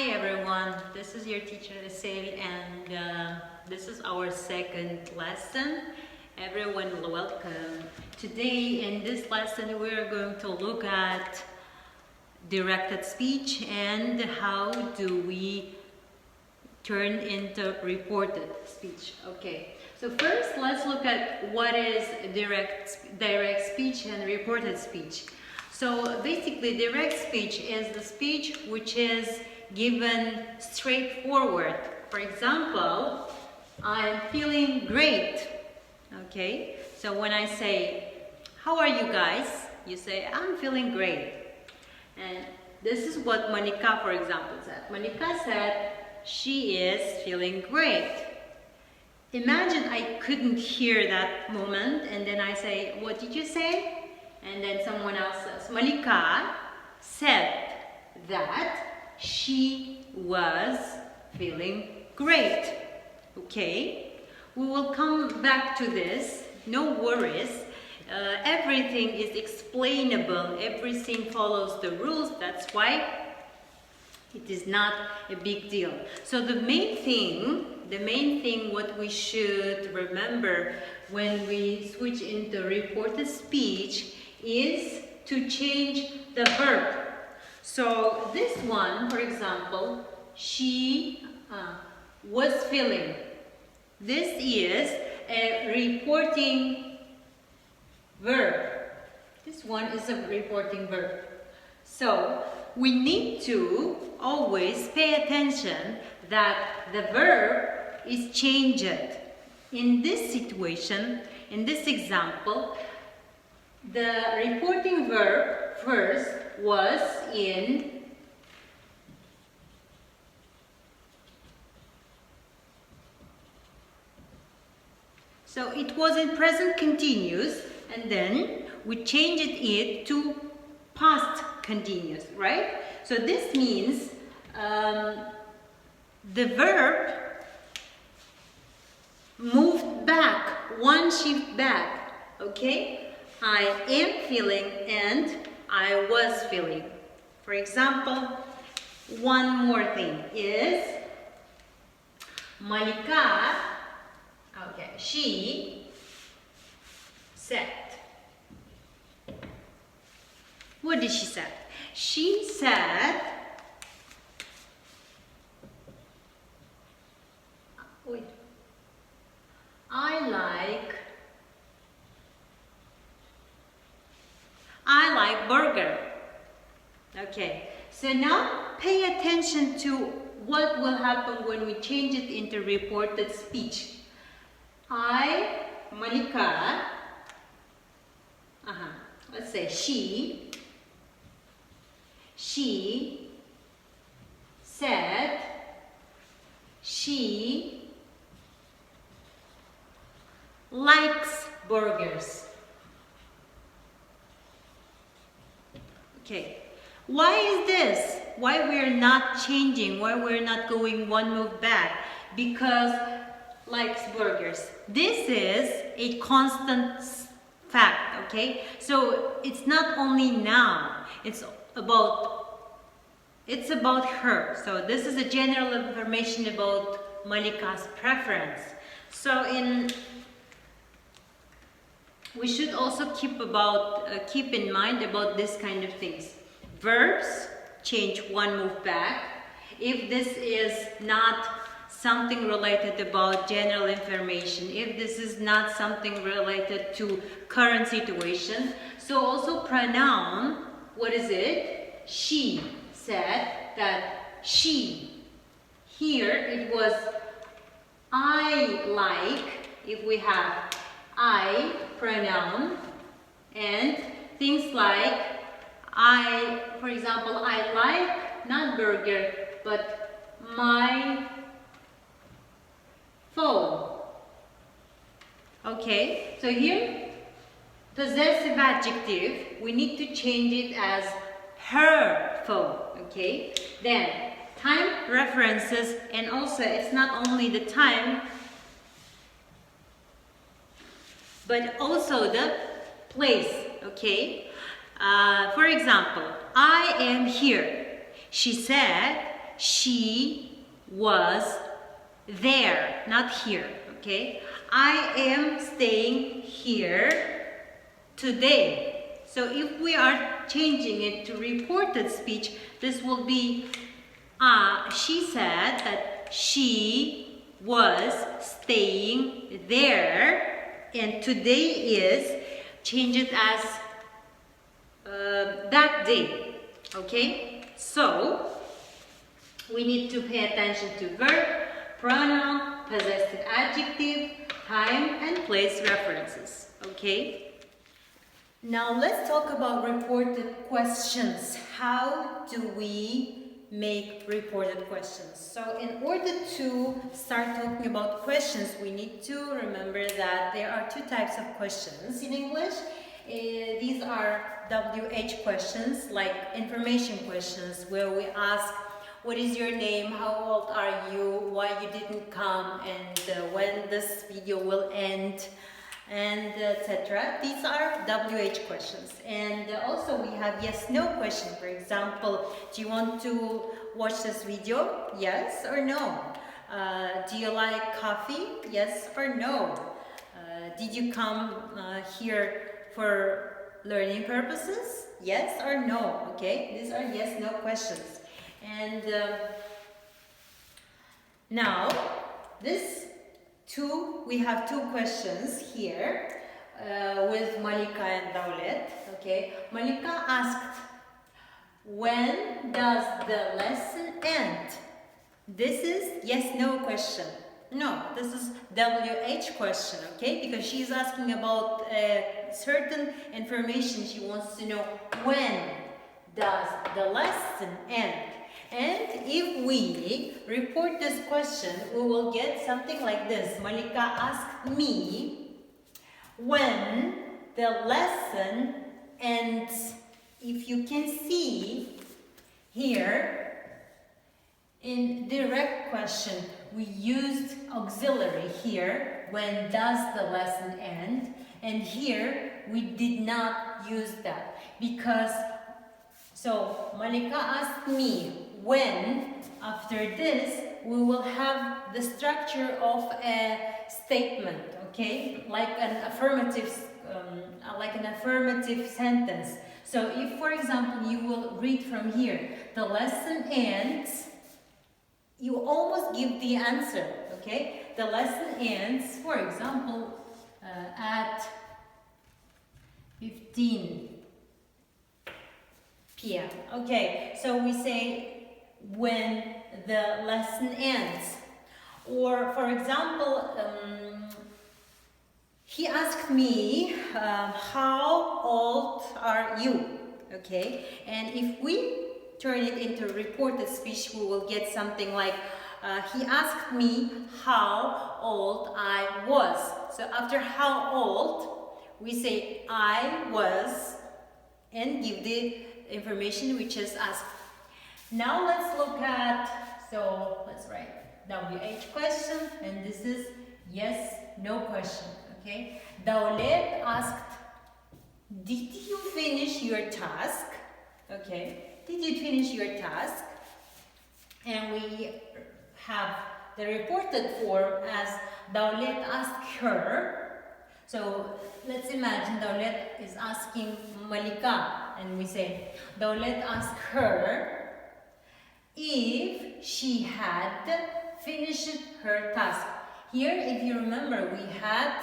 Hi everyone, this is your teacher Assel, and this is our second lesson. Everyone, welcome. Today in this lesson we are going to look at directed speech and how do we turn into reported speech. Okay, so first let's look at what is direct speech and reported speech. So basically direct speech is the speech which is given straightforward. For example, I'm feeling great. Okay, so when I say, how are you guys? You say, I'm feeling great. And this is what Monica, for example, said. Monica said, she is feeling great. Imagine I couldn't hear that moment and then I say, what did you say? And then someone else says, Monica said that she was feeling great. Okay, we will come back to this, no worries. Everything is explainable, everything follows the rules, that's why it is not a big deal. So the main thing what we should remember when we switch into reported speech is to change the verb. So this one, for example, she was feeling. This is a reporting verb. This one is a reporting verb. So we need to always pay attention that the verb is changed. In this situation, in this example, the reporting verb first was in so it was in present continuous and then we changed it to past continuous, right? So this means the verb moved back, one shift back, okay? I am feeling and I was feeling. For example, one more thing is Monica, okay, she said. What did she say? She said, wait, I like burger. Okay, so now pay attention to what will happen when we change it into reported speech. Monica, let's say she said she likes burgers. Okay, why is this? Why we're not changing? Why we're not going one move back? Because likes burgers. This is a constant fact, okay? So it's not only now, it's about her. So this is a general information about Malika's preference. So we should also keep in mind about this kind of things. Verbs change one move back. If this is not something related about general information, if this is not something related to current situation. So also pronoun, what is it? She said that she. Here it was I like, if we have I pronoun, and things like for example, I like not burger, but my phone. Okay, so here, possessive adjective, we need to change it as her phone. Okay, then time references, and also it's not only the time, but also the place. Okay, for example, I am here. She said she was there, not here, okay? I am staying here today. So if we are changing it to reported speech, this will be, she said that she was staying there, and today is, change it as that day, okay? So we need to pay attention to verb, pronoun, possessive adjective, time and place references, okay? Now let's talk about reported questions. How do we make reported questions? So in order to start talking about questions, we need to remember that there are two types of questions in English. These are WH questions, like information questions, where we ask, what is your name, how old are you, why you didn't come, and when this video will end, and etc. These are WH questions. And also we have yes/no questions. For example, do you want to watch this video? Yes or no? Do you like coffee? Yes or no? Did you come here for learning purposes? Yes or no? Okay, these are yes/no questions. And now we have two questions here with Malika and Daulet. Okay, Malika asked, when does the lesson end? This is yes/no question. No, this is WH question, okay? Because she's asking about certain information. She wants to know, when does the lesson end? And if we report this question, we will get something like this. Malika asked me when the lesson ends. If you can see here, in direct question, we used auxiliary here, when does the lesson end? And here, we did not use that because, so Malika asked me when. After this, we will have the structure of a statement, okay? Like an affirmative sentence. So if, for example, you will read from here, the lesson ends, you almost give the answer, okay? The lesson ends, for example, at 15 p.m. Okay, so we say when the lesson ends. Or, for example, he asked me, how old are you? Okay, and if we turn it into reported speech, we will get something like, he asked me how old I was. So after how old, we say I was and give the information which is asked. Now let's look at, so let's write WH question, and this is yes/no question, okay? Daulet asked, did you finish your task? Okay, did you finish your task? And we have the reported form as Daulet asked her. So let's imagine Daulet is asking Malika, and we say Daulet asked her if she had finished her task. Here, if you remember, we had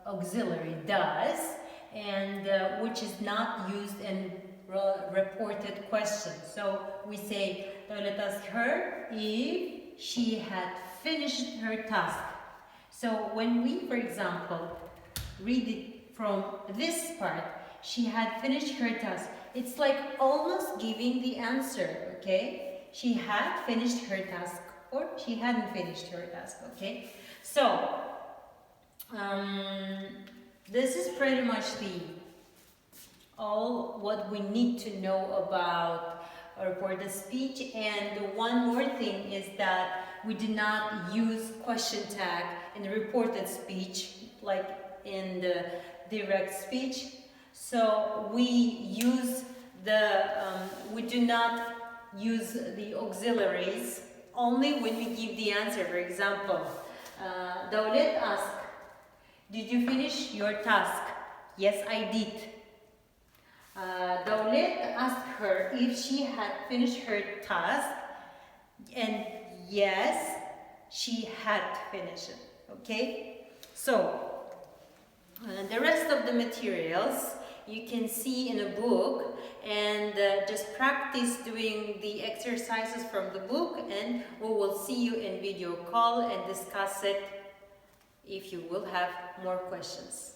auxiliary does, and which is not used in reported questions. So we say, let us ask her if she had finished her task. So when we, for example, read it from this part, she had finished her task, it's like almost giving the answer, okay? She had finished her task or she hadn't finished her task, okay? So, this is pretty much all what we need to know about reported speech. And one more thing is that we do not use question tag in reported speech like in the direct speech. So we use the, we do not use the auxiliaries only when we give the answer. For example, Daulat asked, did you finish your task? Yes, I did. Daulat asked her if she had finished her task, and yes, she had finished it. Okay? So, the rest of the materials you can see in a book, and just practice doing the exercises from the book, and we will see you in video call and discuss it if you will have more questions.